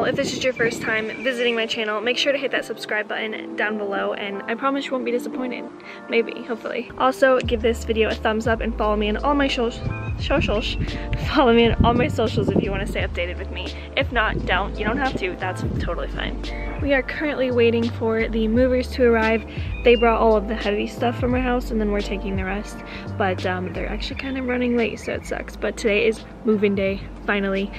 channel. If this is your first time visiting my channel, make sure to hit that subscribe button down below, and I promise you won't be disappointed. Maybe, hopefully. Also, give this video a thumbs up and follow me on all my socials. Follow me on all my socials if you want to stay updated with me. If not, don't. You don't have to. That's totally fine. We are currently waiting for the movers to arrive. They brought all of the heavy stuff from our house, and then we're taking the rest. But they're actually kind of running late, so it sucks. But today is move-in day, finally.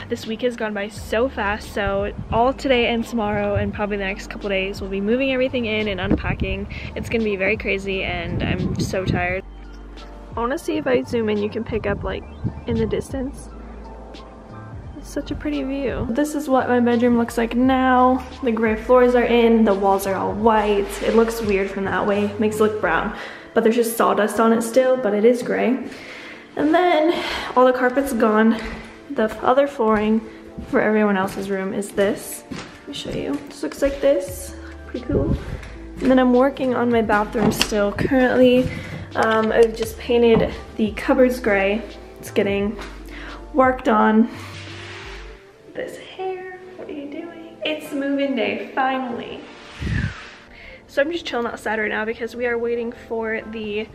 This week has gone by so fast, so all today and tomorrow and probably the next couple days we'll be moving everything in and unpacking. It's gonna be very crazy and I'm so tired. I want to see if I zoom in you can pick up like in the distance. It's such a pretty view. This is what my bedroom looks like now. The gray floors are in, the walls are all white. It looks weird from that way, makes it look brown. But there's just sawdust on it still, but it is gray. And then all the carpet's gone. The other flooring for everyone else's room is this. Let me show you. This looks like this. Pretty cool. And then I'm working on my bathroom still. Currently, I've just painted the cupboards gray. It's getting worked on. This hair, what are you doing? It's move-in day, finally. So I'm just chilling outside right now because we are waiting for the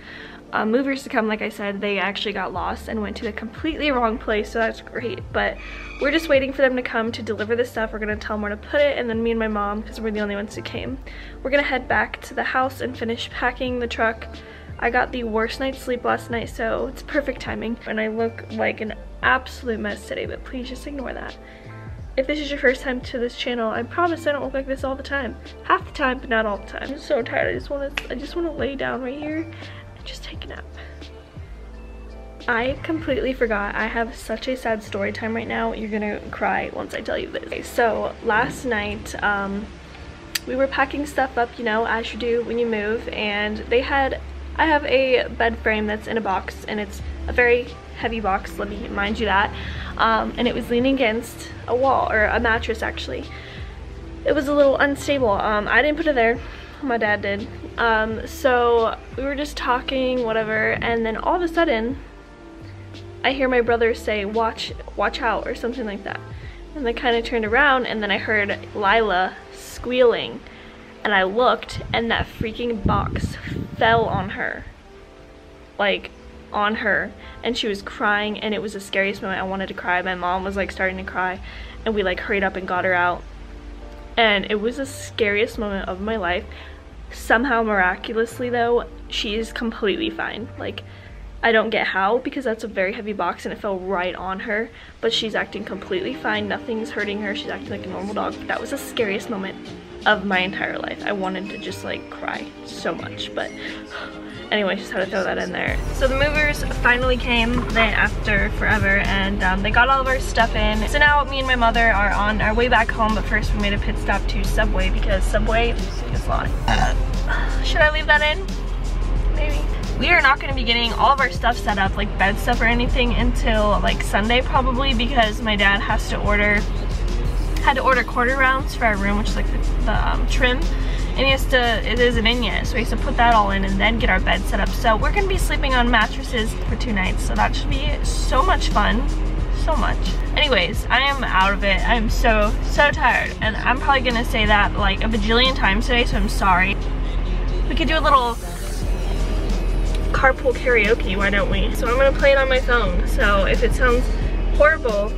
movers to come. Like I said, they actually got lost and went to the completely wrong place, so that's great. But we're just waiting for them to come to deliver the stuff. We're gonna tell them where to put it, and then me and my mom, because we're the only ones who came, we're gonna head back to the house and finish packing the truck. I got the worst night's sleep last night, so it's perfect timing. And I look like an absolute mess today, but please just ignore that. If this is your first time to this channel, I promise I don't look like this all the time. Half the time, but not all the time. I'm so tired. I just wanna lay down right here and just take a nap. I completely forgot. I have such a sad story time right now. You're gonna cry once I tell you this. Okay, so last night, we were packing stuff up, you know, as you do when you move, and I have a bed frame that's in a box, and it's a very heavy box, let me remind you that. And it was leaning against a wall, or a mattress actually. It was a little unstable. I didn't put it there, my dad did. So we were just talking, whatever, and then all of a sudden, I hear my brother say, watch out, or something like that. And I kind of turned around, and then I heard Lila squealing. And I looked, and that freaking box fell on her. Like, on her. And she was crying, and it was the scariest moment. I wanted to cry. My mom was like starting to cry, and we like hurried up and got her out. And it was the scariest moment of my life. Somehow, miraculously though, she is completely fine. Like, I don't get how, because that's a very heavy box and it fell right on her, but she's acting completely fine. Nothing's hurting her. She's acting like a normal dog. That was the scariest moment of my entire life. I wanted to just like cry so much, but anyway, just had to throw that in there. So the movers finally came then after forever, and they got all of our stuff in. So now me and my mother are on our way back home, but first we made a pit stop to Subway because Subway is long. Should I leave that in? Maybe. We are not going to be getting all of our stuff set up, like bed stuff or anything, until like Sunday probably, because my dad had to order quarter rounds for our room, which is like the trim, and it isn't in yet, so he has to put that all in and then get our bed set up. So we're gonna be sleeping on mattresses for 2 nights, so that should be so much fun. So much. Anyways, I am out of it. I'm so tired, and I'm probably gonna say that like a bajillion times today, so I'm sorry. We could do a little carpool karaoke, why don't we? So I'm gonna play it on my phone, so if it sounds horrible,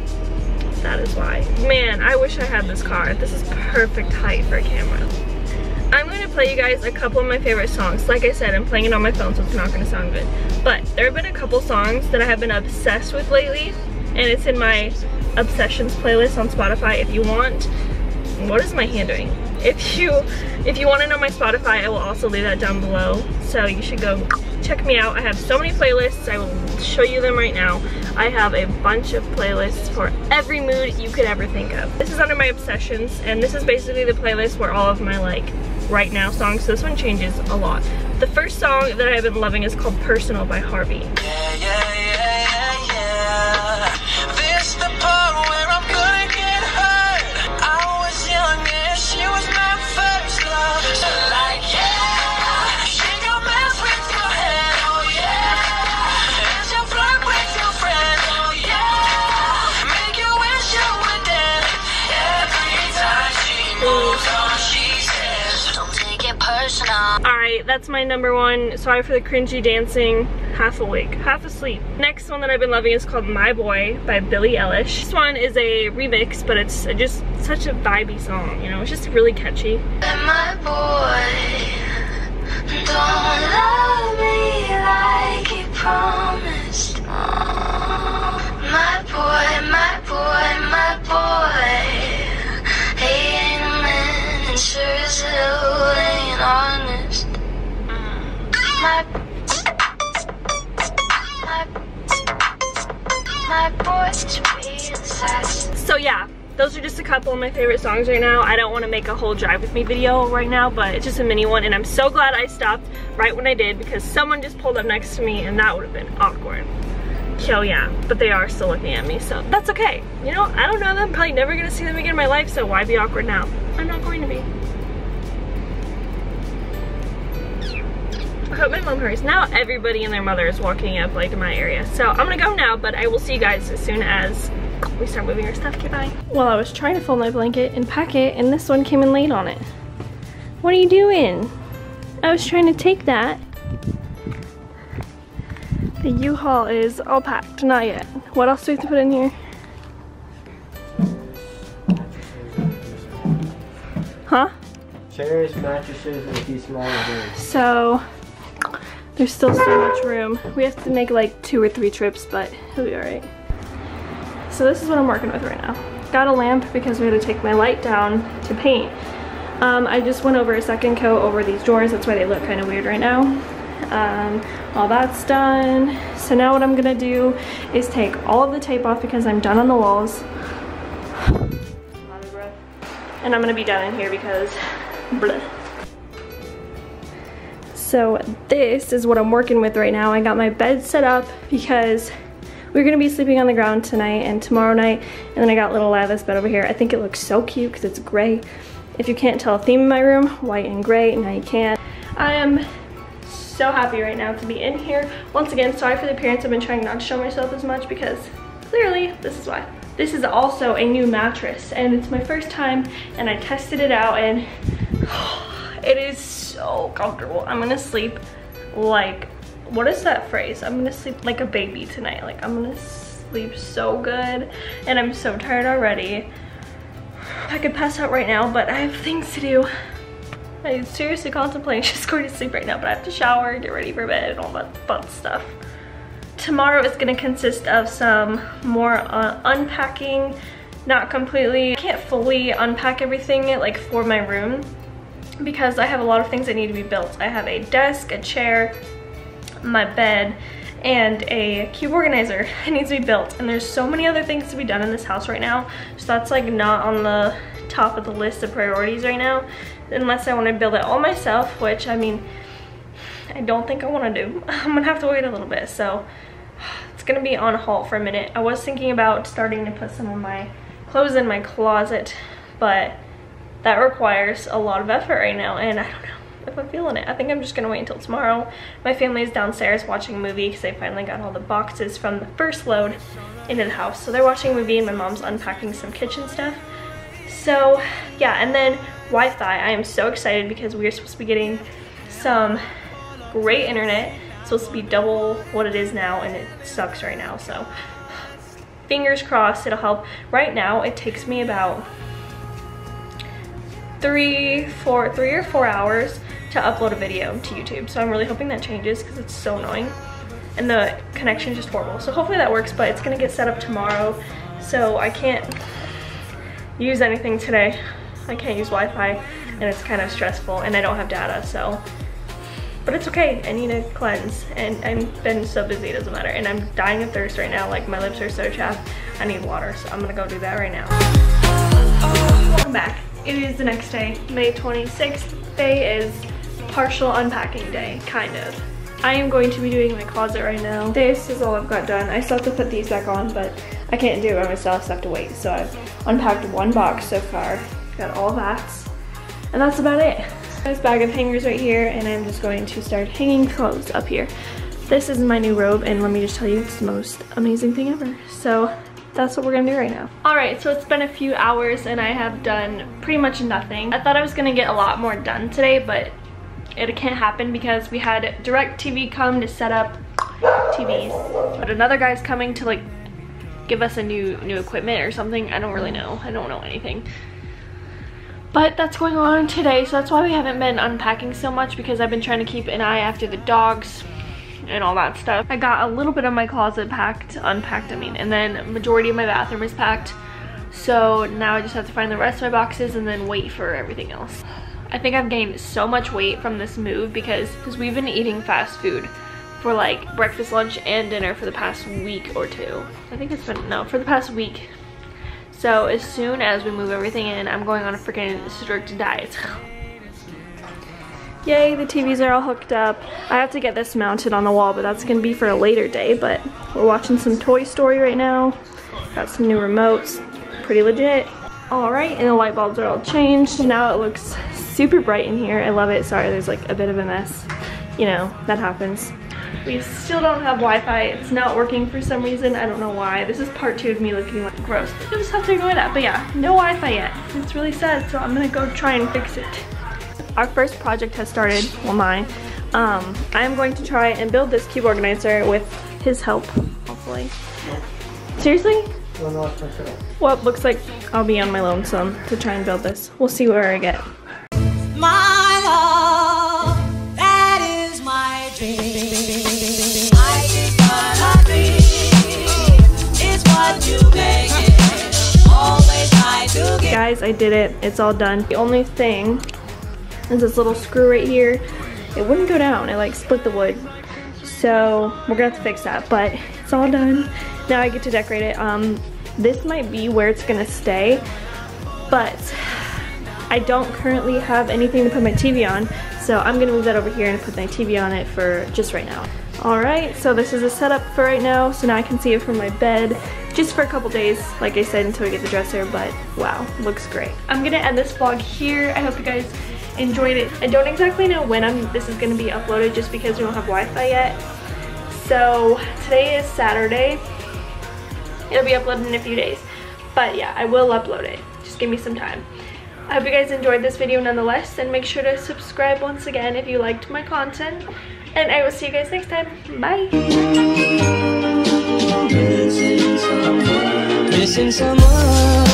that is why. Man, I wish I had this car. This is perfect height for a camera. I'm going to play you guys a couple of my favorite songs. Like I said, I'm playing it on my phone, so it's not going to sound good. But there have been a couple songs that I have been obsessed with lately, and it's in my Obsessions playlist on Spotify. If you want, what is my hand doing? If you want to know my Spotify, I will also leave that down below. So you should go check me out. I have so many playlists. I will show you them right now. I have a bunch of playlists for every mood you could ever think of. This is under my Obsessions, and this is basically the playlist where all of my like right now songs. So this one changes a lot. The first song that I've been loving is called Personal by Harvey. This the part where I'm gonna get hurt. I was young and she was my first love. So like yeah, she gon' mess with your head, oh yeah. And she'll flirt with your friend, oh yeah. Make you wish you were dead. Alright, that's my number one. Sorry for the cringy dancing. Half awake, half asleep. Next one that I've been loving is called My Boy by Billie Eilish. This one is a remix, but it's just such a vibey song, you know? It's just really catchy. My boy, don't love me like you promised. My boy, my boy, my boy. He ain't a man, and sure as hell ain't honest. My boy's real sassy. So yeah, those are just a couple of my favorite songs right now. I don't want to make a whole drive with me video right now, but it's just a mini one, and I'm so glad I stopped right when I did because someone just pulled up next to me and that would have been awkward. So yeah, but they are still looking at me, so that's okay. You know, I don't know them, probably never gonna see them again in my life, so why be awkward now? I'm not going to be. I hope my mom hurries. Now everybody and their mother is walking up like in my area. So I'm gonna go now, but I will see you guys as soon as we start moving our stuff. Okay, bye. Well, I was trying to fold my blanket and pack it, and this one came in late on it. What are you doing? I was trying to take that. The U-Haul is all packed, not yet. What else do we have to put in here? Huh? Chairs, mattresses, and a few smaller rooms. So, there's still so much room. We have to make like 2 or 3 trips, but it'll be alright. So this is what I'm working with right now. Got a lamp because we had to take my light down to paint. I just went over a second coat over these drawers, that's why they look kind of weird right now. All that's done. So now what I'm gonna do is take all of the tape off because I'm done on the walls. And I'm gonna be done in here because bleh. So this is what I'm working with right now. I got my bed set up because we're gonna be sleeping on the ground tonight and tomorrow night. And then I got little Lavis bed over here. I think it looks so cute because it's gray. If you can't tell a theme in my room, white and gray, now you can. I am so happy right now to be in here. Once again, sorry for the appearance. I've been trying not to show myself as much because clearly this is why. This is also a new mattress and it's my first time and I tested it out and it is so comfortable. I'm gonna sleep like, what is that phrase? I'm gonna sleep like a baby tonight. Like I'm gonna sleep so good and I'm so tired already. I could pass out right now, but I have things to do. I'm seriously contemplating just going to sleep right now, but I have to shower, get ready for bed, and all that fun stuff. Tomorrow is going to consist of some more unpacking, not completely. I can't fully unpack everything like for my room because I have a lot of things that need to be built. I have a desk, a chair, my bed, and a cube organizer. It needs to be built, and there's so many other things to be done in this house right now, so that's like not on the top of the list of priorities right now, unless I want to build it all myself, which I mean I don't think I want to do. I'm gonna have to wait a little bit, so it's gonna be on halt for a minute. I was thinking about starting to put some of my clothes in my closet, but that requires a lot of effort right now, and I don't know if I'm feeling it. I think I'm just gonna wait until tomorrow. My family is downstairs watching a movie because they finally got all the boxes from the first load into the house. So they're watching a movie and my mom's unpacking some kitchen stuff. So yeah, and then Wi-Fi. I am so excited because we are supposed to be getting some great internet. It's supposed to be double what it is now and it sucks right now. So fingers crossed it'll help. Right now it takes me about 3 or 4 hours to upload a video to YouTube. So I'm really hoping that changes because it's so annoying. And the connection is just horrible. So hopefully that works, but it's gonna get set up tomorrow. So I can't use anything today. I can't use Wi-Fi and it's kind of stressful and I don't have data, so. But it's okay, I need to cleanse and I've been so busy, it doesn't matter. And I'm dying of thirst right now, like my lips are so chapped. I need water, so I'm gonna go do that right now. Welcome back. It is the next day, May 26th. Today is partial unpacking day, kind of. I am going to be doing my closet right now. This is all I've got done. I still have to put these back on, but I can't do it by myself, so I have to wait. So I've unpacked 1 box so far. Got all that, and that's about it. This bag of hangers right here, and I'm just going to start hanging clothes up here. This is my new robe, and let me just tell you, it's the most amazing thing ever. So that's what we're gonna do right now. All right, so it's been a few hours and I have done pretty much nothing. I thought I was gonna get a lot more done today, but it can't happen because we had DirecTV come to set up TVs, but another guy's coming to like give us a new equipment or something. I don't really know. I don't know anything. But that's going on today, so that's why we haven't been unpacking so much, because I've been trying to keep an eye after the dogs and all that stuff. I got a little bit of my closet unpacked, and then majority of my bathroom is packed. So now I just have to find the rest of my boxes and then wait for everything else. I think I've gained so much weight from this move because we've been eating fast food for like breakfast, lunch, and dinner for the past week or two. I think it's been, no, for the past week. So as soon as we move everything in, I'm going on a freaking strict diet. Yay, the TVs are all hooked up. I have to get this mounted on the wall, but that's gonna be for a later day. But we're watching some Toy Story right now. Got some new remotes, pretty legit. All right, and the light bulbs are all changed. Now it looks super bright in here. I love it. Sorry, there's like a bit of a mess. You know, that happens. We still don't have Wi-Fi. It's not working for some reason. I don't know why. This is part 2 of me looking like gross. You'll just have to ignore that. But yeah, no Wi-Fi yet. It's really sad, so I'm gonna go try and fix it. Our first project has started, well mine. I am going to try and build this cube organizer with his help, hopefully. Seriously? Well, it looks like I'll be on my lonesome to try and build this. We'll see where I get. My love, that is my dream. I just wanna be, it's what you make it. Always try to get. Guys, I did it. It's all done. The only thing is this little screw right here. It wouldn't go down. It like split the wood. So we're gonna have to fix that, but it's all done. Now I get to decorate it. This might be where it's gonna stay, but I don't currently have anything to put my TV on, so I'm gonna move that over here and put my TV on it for just right now. All right, so this is a setup for right now, so now I can see it from my bed, just for a couple days, like I said, until we get the dresser, but wow, looks great. I'm gonna end this vlog here. I hope you guys enjoyed it. I don't exactly know when this is gonna be uploaded, just because we don't have Wi-Fi yet. So today is Saturday. It'll be uploaded in a few days, but yeah, I will upload it. Just give me some time. I hope you guys enjoyed this video nonetheless, and make sure to subscribe once again if you liked my content, and I will see you guys next time. Bye. Missing someone.